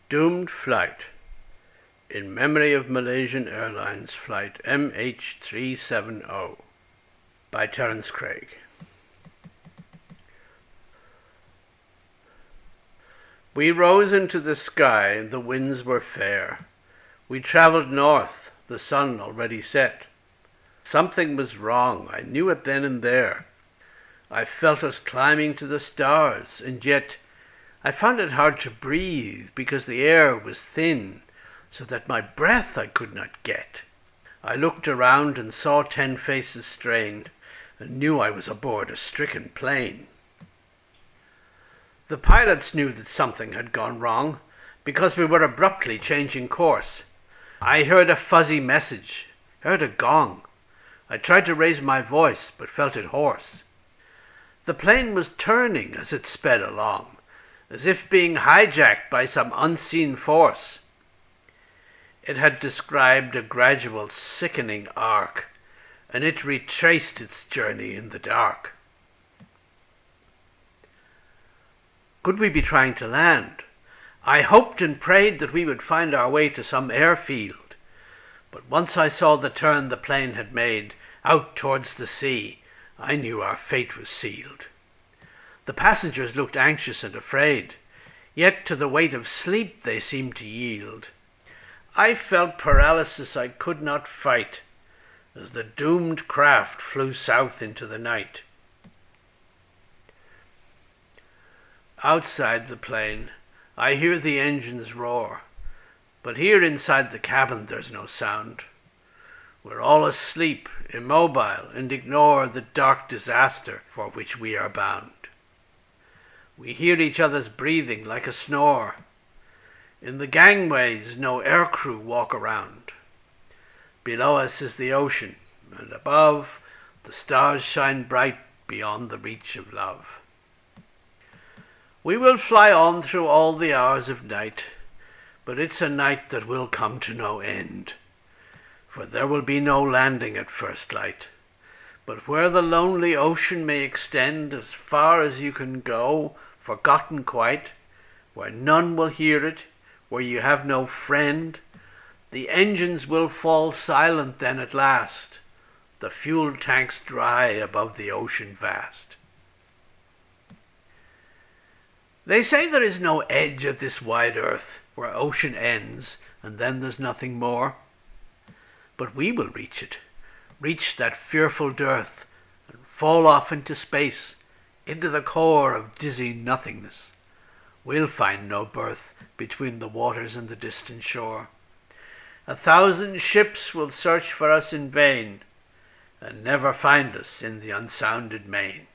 Doomed Flight in memory of Malaysian Airlines flight MH370 by Terence Craig. We rose into the sky, the winds were fair. We travelled north, the sun already set. Something was wrong, I knew it then and there. I felt us climbing to the stars, and yet I found it hard to breathe because the air was thin, so that my breath I could not get. I looked around and saw 10 faces strained, and knew I was aboard a stricken plane. The pilots knew that something had gone wrong, because we were abruptly changing course. I heard a fuzzy message, heard a gong. I tried to raise my voice, but felt it hoarse. The plane was turning as it sped along, as if being hijacked by some unseen force. It had described a gradual sickening arc, and it retraced its journey in the dark. Could we be trying to land? I hoped and prayed that we would find our way to some airfield, but once I saw the turn the plane had made, out towards the sea, I knew our fate was sealed. The passengers looked anxious and afraid, yet to the weight of sleep they seemed to yield. I felt paralysis I could not fight, as the doomed craft flew south into the night. Outside the plane, I hear the engines roar, but here inside the cabin there's no sound. We're all asleep, immobile, and ignore the dark disaster for which we are bound. We hear each other's breathing like a snore. In the gangways no aircrew walk around. Below us is the ocean, and above the stars shine bright beyond the reach of love. We will fly on through all the hours of night, but it's a night that will come to no end. For there will be no landing at first light, but where the lonely ocean may extend as far as you can go, forgotten quite, where none will hear it, where you have no friend, the engines will fall silent then at last, the fuel tanks dry above the ocean vast. They say there is no edge of this wide earth where ocean ends and then there's nothing more. But we will reach it, reach that fearful dearth, and fall off into space, into the core of dizzy nothingness. We'll find no berth between the waters and the distant shore. 1,000 ships will search for us in vain, and never find us in the unsounded main.